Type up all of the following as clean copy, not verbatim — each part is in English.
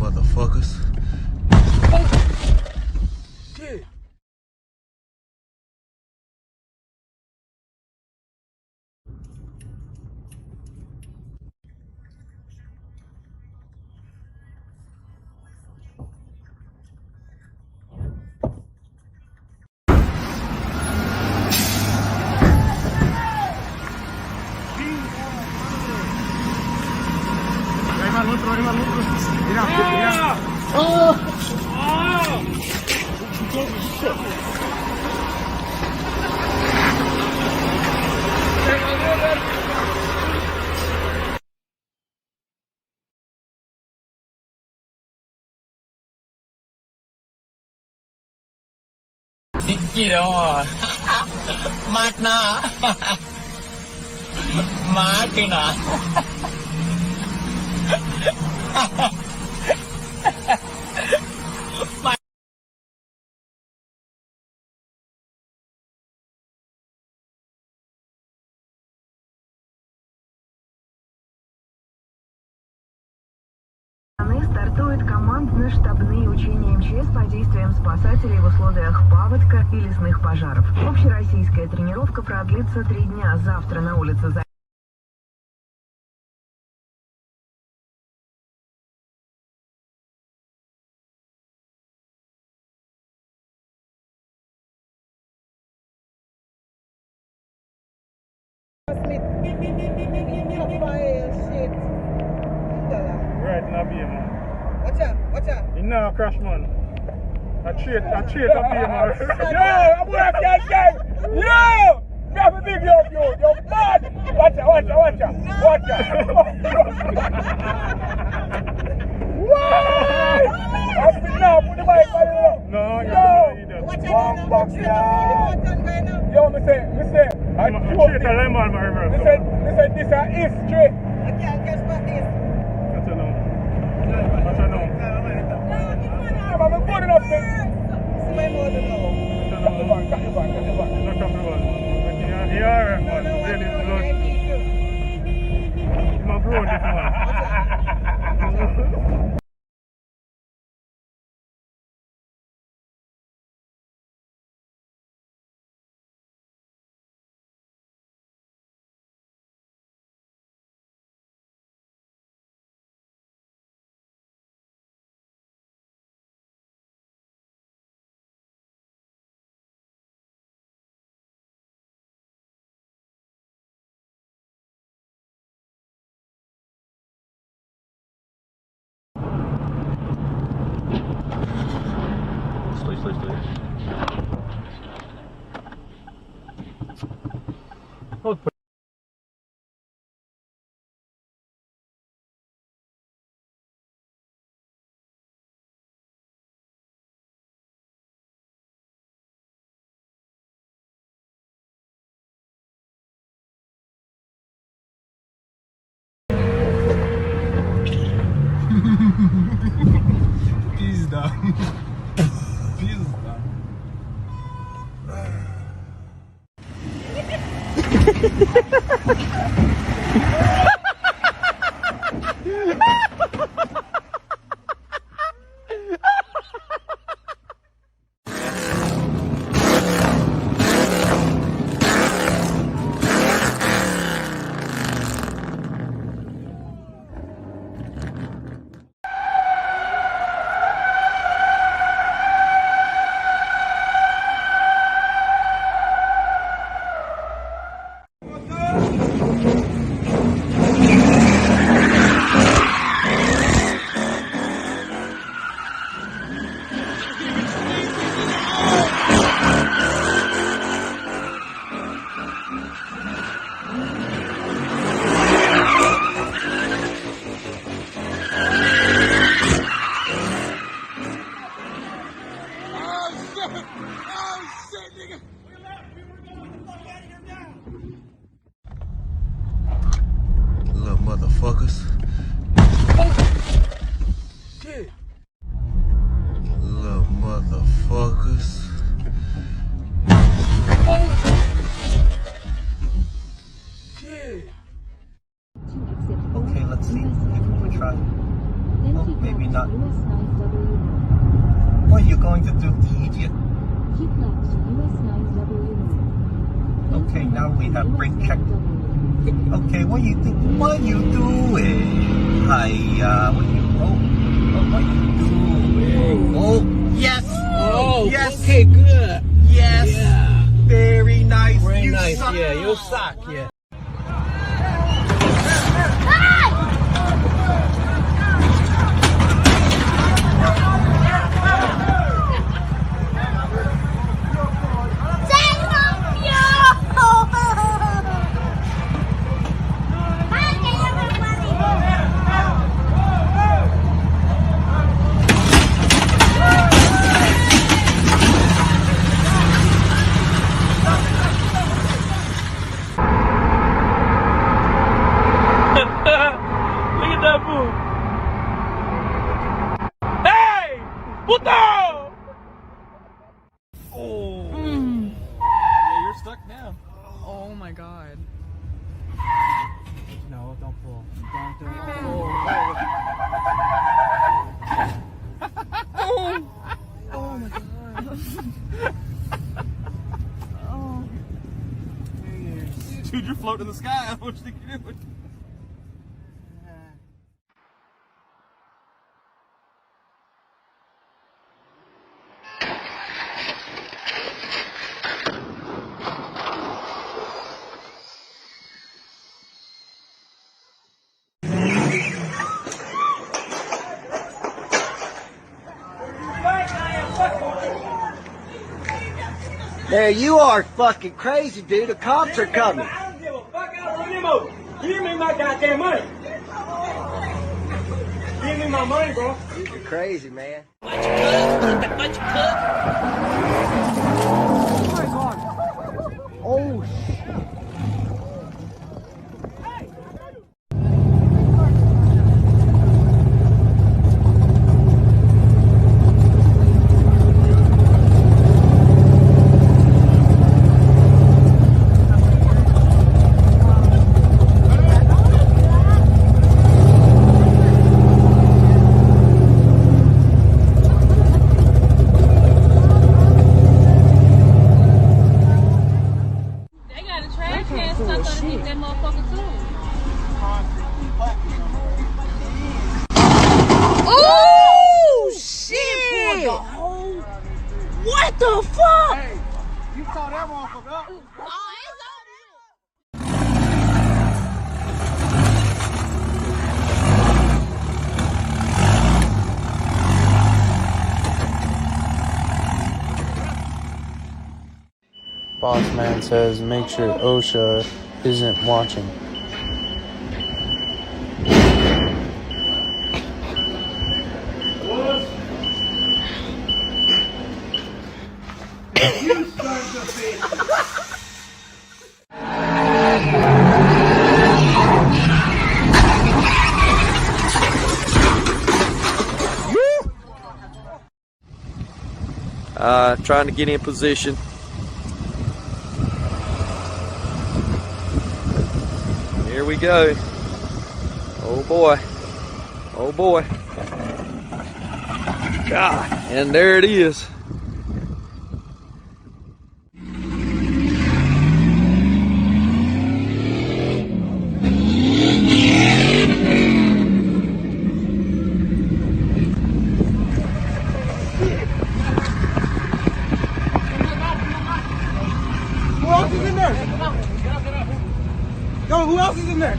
motherfuckers. Shit. Sikiro Matna Martina Стартуют командно-штабные учения МЧС по действиям спасателей в условиях паводка и лесных пожаров. Общероссийская тренировка продлится 3 дня. Завтра на улице Right in a bay, man. Watch out. You know, crash, man. I trade up here, man. Yo, I'm working, guys. Yo! Me have a big up, yo. You're mad. Watch out. What? I'm picking up. Put the mic on it. No, yo. One box, yo, me say. I trade a lemon, my brother. Me say, this is history. I can't catch my this. What's your name? I'm good enough, man. See my mother now. Cut the back. Not cut the back. You're alright, man. Really, I'm a grown this man. Стой. Вот. Пизда. maybe not. What are you going to do, idiot? Okay, now we have brake check. Okay, what you think? What are you doing? Hiya, what you doing? Oh, yes. Oh, yes. okay, good. Yes. Yeah. Very nice. Very You nice, suck. yeah, you suck, yeah. Look at that fool. Hey! Puto! Oh. Yeah, you're stuck now. Oh my god. No, don't pull. Don't do it. Oh my god. Oh. Dude, you're floating in the sky. What you think you're doing? There you are, fucking crazy, dude. The cops are coming. I don't give a fuck. I don't give a Give me my goddamn money. Give me my money, bro. You're crazy, man. Oh, They got a trash can stuck underneath that motherfucker too. Oh shit! What the fuck? Hey, you saw that motherfucker up? Boss man says make sure OSHA isn't watching. Trying to get in position. Here we go. Oh boy. Oh boy. God, and there it is. Who else is in there? Yo, who else is in there?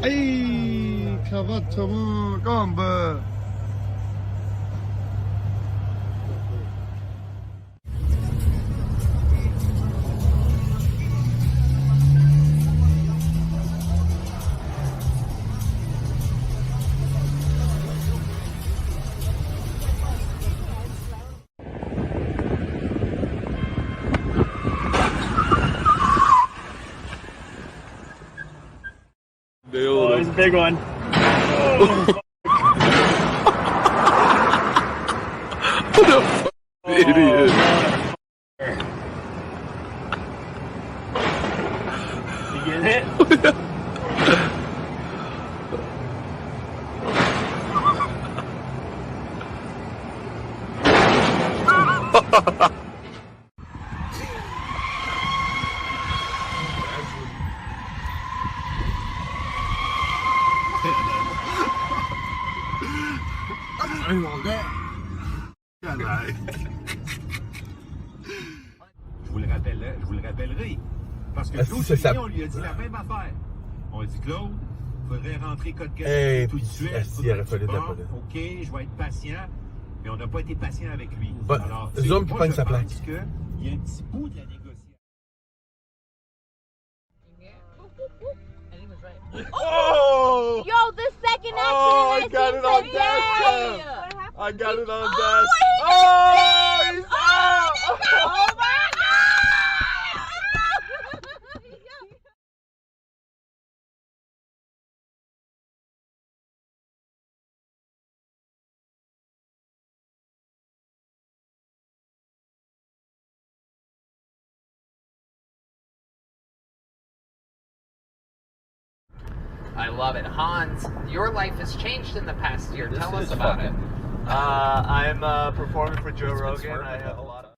Ay, cavatomo, gamba. Oh, it's a big one. Idiot. You get it? Je vous le rappellerai. Parce que Claude Julien, on lui a dit la même affaire. On a dit, Claude, il faudrait rentrer code tout de suite. Il aurait fallu de la Bon, police. OK, je vais être patient. Mais on n'a pas été patient avec lui. Ouais, Alors, zoom qui moi, pogne je sa pense plaque. qu'il y a un petit bout de la négociation. Oh! Yo, the second accident Oh, I got it on DashCam. I got it on Dash. Oh, he's out! Oh my I love it. Hans, your life has changed in the past year. Tell us about it. I'm performing for Joe Rogan. I have a lot of.